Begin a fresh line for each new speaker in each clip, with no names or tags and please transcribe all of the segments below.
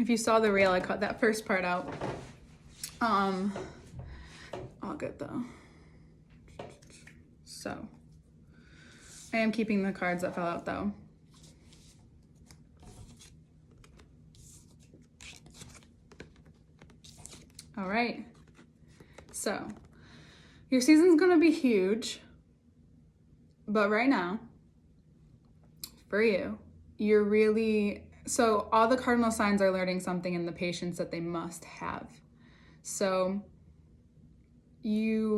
If you saw the reel, I cut that first part out. All good though. So I am keeping the cards that fell out though. All right. So your season's gonna be huge, but right now, for you, you're really, so all the cardinal signs are learning something in the patience that they must have. So we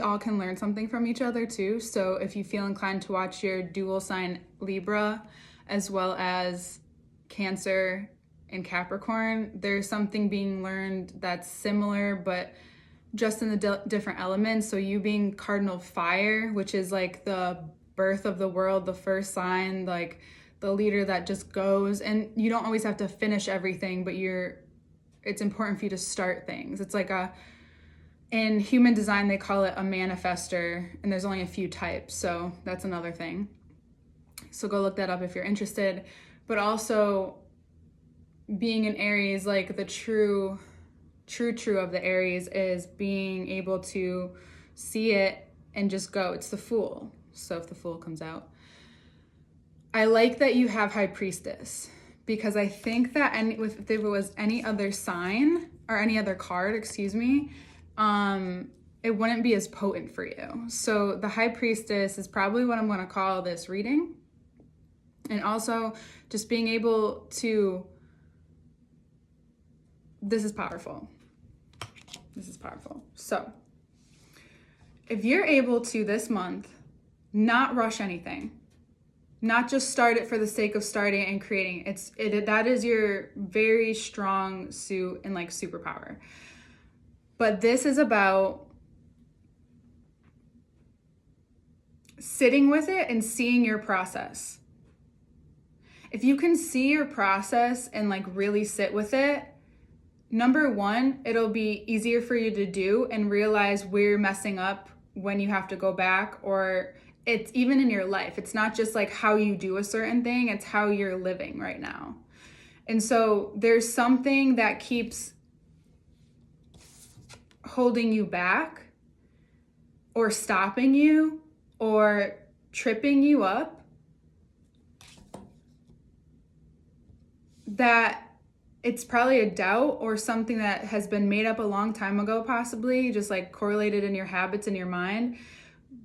all can learn something from each other too. So if you feel inclined to watch your dual sign Libra as well as Cancer and Capricorn, there's something being learned that's similar, but just in the different elements. So you being cardinal fire, which is like the birth of the world, the first sign, like the leader that just goes, and you don't always have to finish everything, but it's important for you to start things. It's like in human design, they call it a manifester, and there's only a few types. So that's another thing. So go look that up if you're interested. But also being an Aries, like the true of the Aries is being able to see it and just go. It's the Fool. So if the Fool comes out, I like that you have High Priestess, because I think that if there was any other sign or any other card, it wouldn't be as potent for you. So the High Priestess is probably what I'm going to call this reading. And also just being able to, this is powerful. So if you're able to this month not rush anything, not just start it for the sake of starting and creating, that is your very strong suit and like superpower. But this is about sitting with it and seeing your process. If you can see your process and like really sit with it, number one, it'll be easier for you to do and realize where you're messing up when you have to go back, or it's even in your life. It's not just like how you do a certain thing, it's how you're living right now. And so there's something that keeps holding you back or stopping you or tripping you up, that it's probably a doubt or something that has been made up a long time ago, possibly just like correlated in your habits in your mind.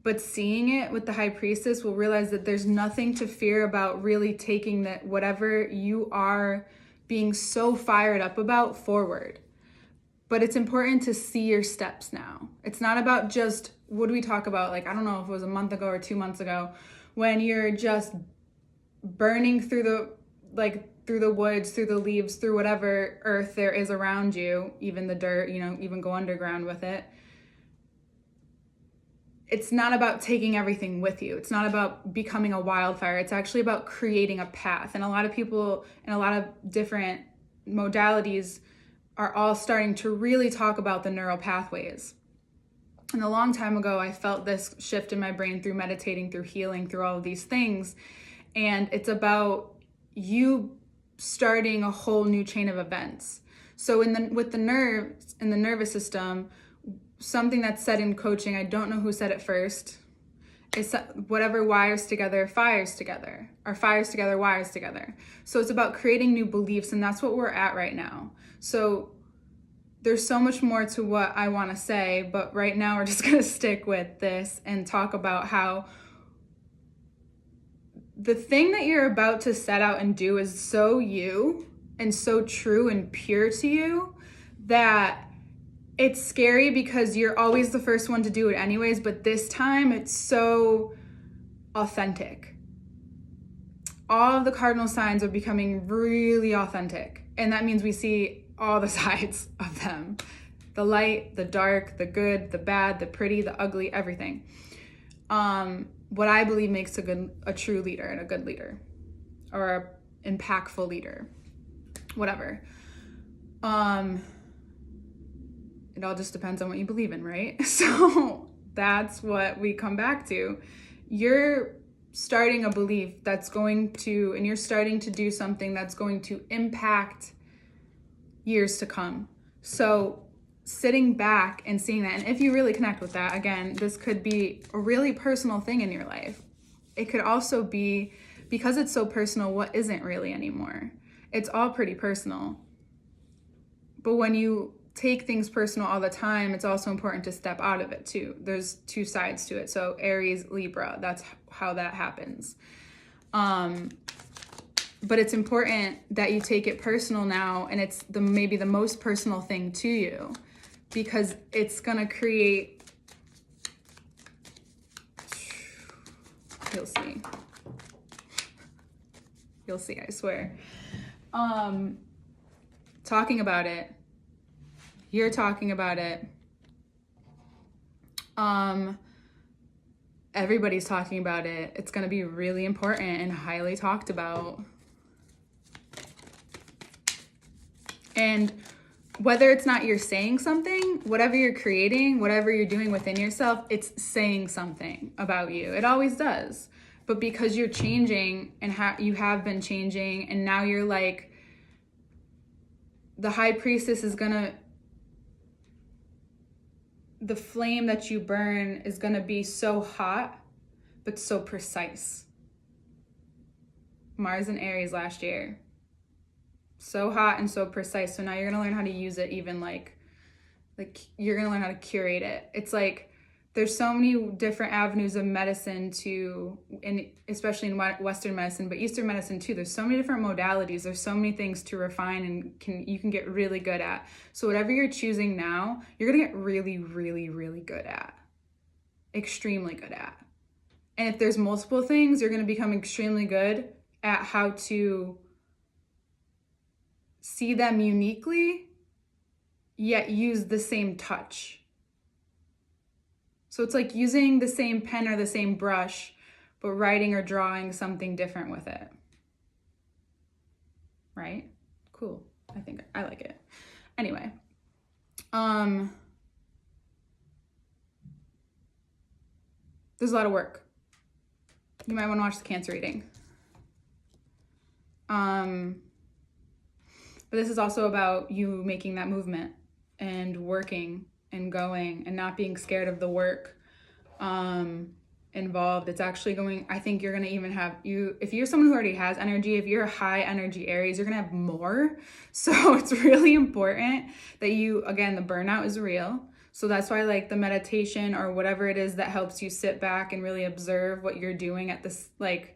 But seeing it with the High Priestess will realize that there's nothing to fear about really taking that whatever you are being so fired up about forward. But it's important to see your steps now. It's not about just, what do we talk about? Like, I don't know if it was a month ago or 2 months ago, when you're just burning through the woods, through the leaves, through whatever earth there is around you, even the dirt, even go underground with it. It's not about taking everything with you. It's not about becoming a wildfire. It's actually about creating a path. And a lot of people in a lot of different modalities are all starting to really talk about the neural pathways. And a long time ago, I felt this shift in my brain through meditating, through healing, through all of these things. And it's about you starting a whole new chain of events. So with the nerves and the nervous system, something that's said in coaching, I don't know who said it first, is whatever wires together, fires together, or fires together, wires together. So it's about creating new beliefs, and that's what we're at right now. So there's so much more to what I want to say, but right now we're just going to stick with this and talk about how the thing that you're about to set out and do is so you and so true and pure to you that it's scary, because you're always the first one to do it anyways, but this time it's so authentic. All of the cardinal signs are becoming really authentic, and that means we see all the sides of them. The light, the dark, the good, the bad, the pretty, the ugly, everything. What I believe makes a true leader and a good leader, or an impactful leader, whatever. It all just depends on what you believe in, right? So that's what we come back to. You're starting a belief that's going to, and you're starting to do something that's going to impact years to come. So sitting back and seeing that, and if you really connect with that, again, this could be a really personal thing in your life. It could also be, because it's so personal, what isn't really anymore. It's all pretty personal. But when you take things personal all the time, it's also important to step out of it too. There's two sides to it. So Aries, Libra, that's how that happens. But it's important that you take it personal now, and it's maybe the most personal thing to you, because it's gonna create, you'll see. You'll see, I swear. Talking about it, you're talking about it. Everybody's talking about it. It's gonna be really important and highly talked about. And whether it's not you're saying something, whatever you're creating, whatever you're doing within yourself, it's saying something about you. It always does. But because you're changing, and you have been changing, and now you're like, the High Priestess is gonna, the flame that you burn is gonna be so hot, but so precise. Mars and Aries last year. So hot and so precise. So now you're gonna learn how to use it, even like you're gonna learn how to curate it. It's like, there's so many different avenues of medicine especially in Western medicine, but Eastern medicine too. There's so many different modalities. There's so many things to refine and you can get really good at. So whatever you're choosing now, you're gonna get really, really, really good at. Extremely good at. And if there's multiple things, you're gonna become extremely good at how to see them uniquely, yet use the same touch. So it's like using the same pen or the same brush, but writing or drawing something different with it. Right? Cool. I like it. Anyway. There's a lot of work. You might want to watch the Cancer reading. But this is also about you making that movement and working and going and not being scared of the work involved. It's actually going, I think you're going to even have, if you're someone who already has energy, if you're a high energy Aries, you're going to have more. So it's really important that again, the burnout is real. So that's why like the meditation or whatever it is that helps you sit back and really observe what you're doing at this, like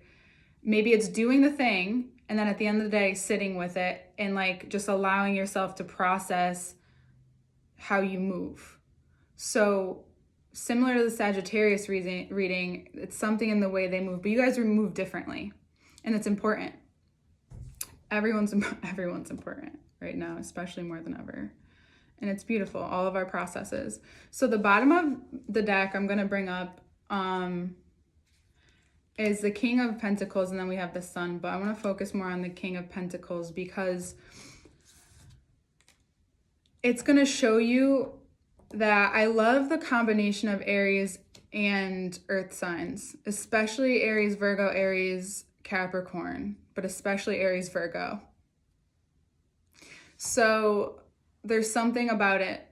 maybe it's doing the thing, and then at the end of the day, sitting with it and like just allowing yourself to process how you move. So similar to the Sagittarius reading, it's something in the way they move, but you guys move differently, and it's important. Everyone's important right now, especially more than ever. And it's beautiful, all of our processes. So the bottom of the deck I'm going to bring up is the King of Pentacles, and then we have the Sun, but I want to focus more on the King of Pentacles because it's going to show you that I love the combination of Aries and Earth signs, especially Aries, Virgo, Aries, Capricorn, but especially Aries, Virgo. So there's something about it.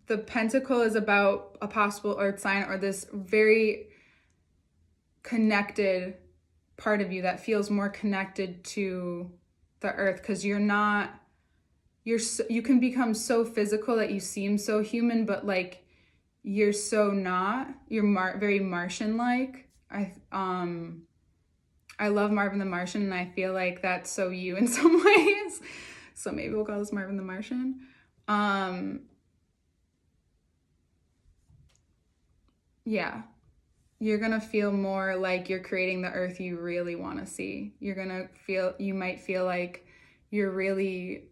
The Pentacle is about a possible Earth sign or this very connected part of you that feels more connected to the Earth, because you can become so physical that you seem so human, but like you're so not. You're very Martian-like. I love Marvin the Martian, and I feel like that's so you in some ways. So maybe we'll call this Marvin the Martian. Yeah. You're going to feel more like you're creating the Earth you really want to see. You might feel like you're really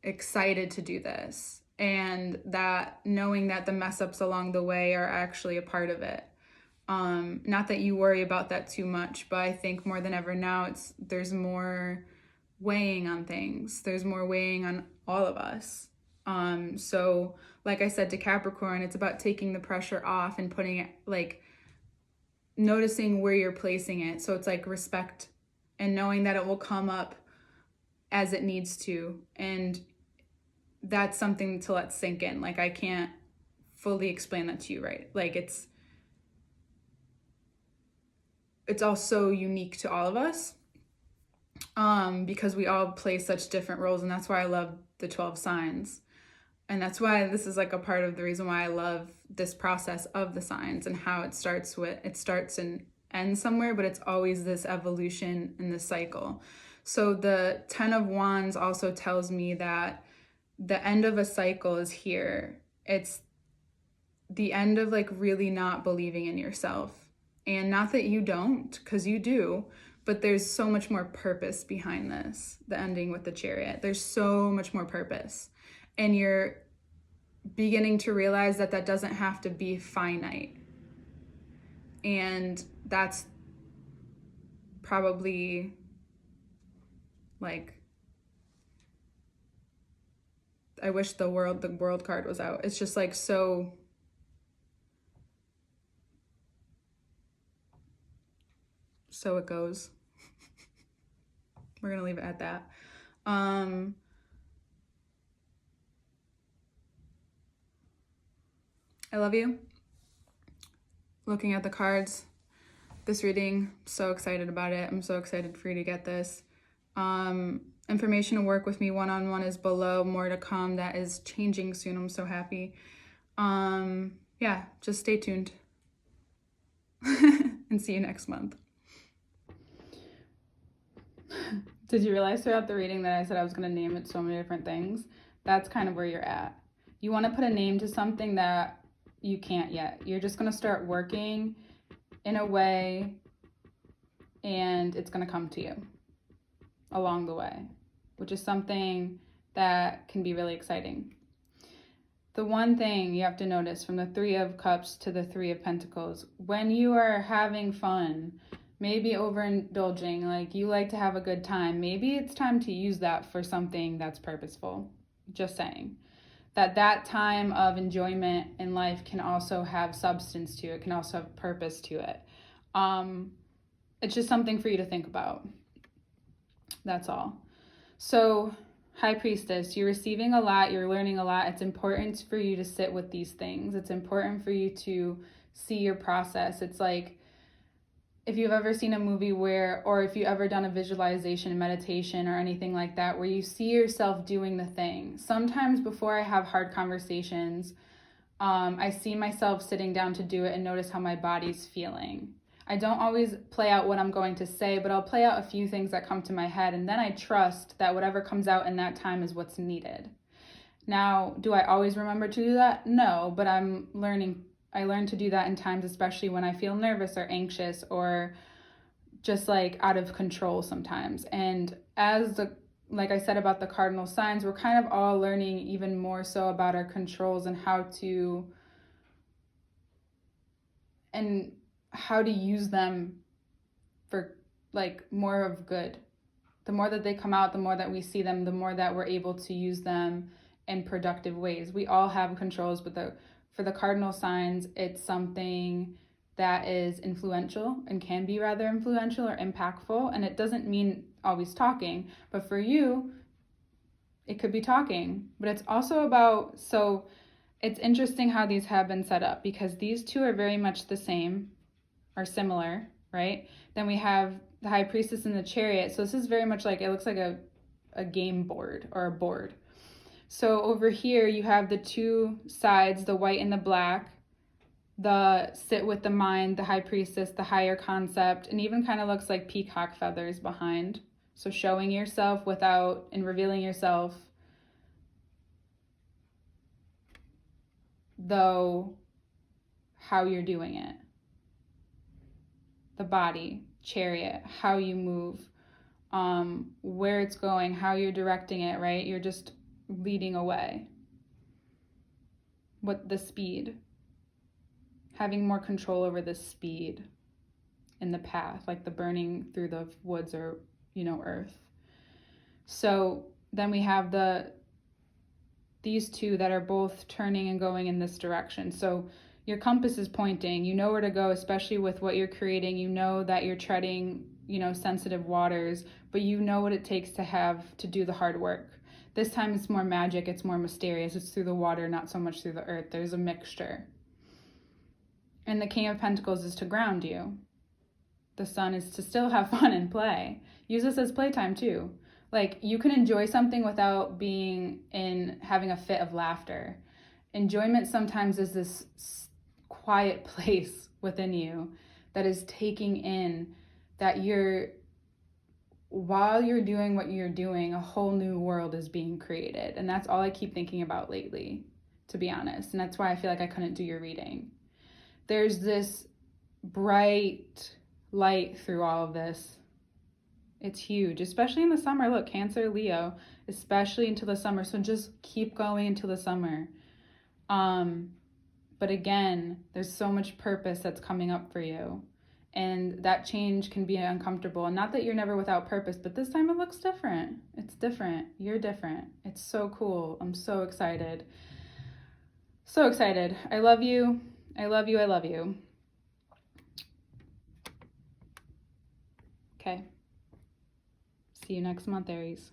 excited to do this, and that knowing that the mess ups along the way are actually a part of it. Not that you worry about that too much, but I think more than ever now, there's more weighing on things. There's more weighing on all of us. So like I said to Capricorn, it's about taking the pressure off and putting it like, noticing where you're placing it. So it's like respect and knowing that it will come up as it needs to. And that's something to let sink in. Like, I can't fully explain that to you, right? Like, it's all so unique to all of us, because we all play such different roles. And that's why I love the 12 signs. And that's why this is like a part of the reason why I love this process of the signs, and how it starts and ends somewhere, but it's always this evolution in this cycle. So the 10 of Wands also tells me that the end of a cycle is here. It's the end of like really not believing in yourself. And not that you don't, because you do, but there's so much more purpose behind this, the ending with the Chariot. There's so much more purpose. And you're beginning to realize that that doesn't have to be finite. And that's probably like, I wish the world card was out. It's just like so it goes. We're gonna leave it at that. I love you. Looking at the cards, this reading, so excited about it. I'm so excited for you to get this. Information to work with me one-on-one is below. More to come. That is changing soon. I'm so happy. Yeah, just stay tuned. And see you next month. Did you realize throughout the reading that I said I was going to name it so many different things? That's kind of where you're at. You want to put a name to something that you can't yet. You're just going to start working in a way, and it's going to come to you along the way, which is something that can be really exciting. The one thing you have to notice from the 3 of Cups to the 3 of Pentacles, when you are having fun, maybe overindulging, like you like to have a good time, maybe it's time to use that for something that's purposeful. Just saying. That time of enjoyment in life can also have substance to it, can also have purpose to it. It's just something for you to think about. That's all. So, High Priestess, you're receiving a lot, you're learning a lot. It's important for you to sit with these things. It's important for you to see your process. It's like, if you've ever seen a movie or if you've ever done a visualization, meditation, or anything like that, where you see yourself doing the thing. Sometimes before I have hard conversations, I see myself sitting down to do it and notice how my body's feeling. I don't always play out what I'm going to say, but I'll play out a few things that come to my head, and then I trust that whatever comes out in that time is what's needed. Now, do I always remember to do that? No, but I learn to do that in times, especially when I feel nervous or anxious or just like out of control sometimes. And like I said about the cardinal signs, we're kind of all learning even more so about our controls and how to use them for like more of good. The more that they come out, the more that we see them, the more that we're able to use them in productive ways. We all have controls, but for the cardinal signs, it's something that is influential and can be rather influential or impactful. And it doesn't mean always talking, but for you, it could be talking. But it's also about, so it's interesting how these have been set up, because these two are very much the same, are similar, right? Then we have the High Priestess and the Chariot. So this is very much like, it looks like a game board or a board. So over here you have the two sides, the white and the black, the sit with the mind, the High Priestess, the higher concept, and even kind of looks like peacock feathers behind. So showing yourself and revealing yourself, though how you're doing it. The body, Chariot, how you move, where it's going, how you're directing it, right? You're just leading away. What the speed, having more control over the speed in the path, like the burning through the woods or, earth. So then we have these two that are both turning and going in this direction. So your compass is pointing. You know where to go, especially with what you're creating. You know that you're treading, sensitive waters, but you know what it takes to have to do the hard work. This time it's more magic, it's more mysterious. It's through the water, not so much through the earth. There's a mixture. And the King of Pentacles is to ground you. The Sun is to still have fun and play. Use this as playtime too. Like, you can enjoy something without having a fit of laughter. Enjoyment sometimes is this quiet place within you that is taking in that while you're doing what you're doing, a whole new world is being created. And that's all I keep thinking about lately, to be honest. And that's why I feel like I couldn't do your reading. There's this bright light through all of this. It's huge, especially in the summer. Look, Cancer, Leo, especially into the summer. So just keep going until the summer. But again, there's so much purpose that's coming up for you. And that change can be uncomfortable. And not that you're never without purpose, but this time it looks different. It's different. You're different. It's so cool. I'm so excited. So excited. I love you. I love you. I love you. Okay. See you next month, Aries.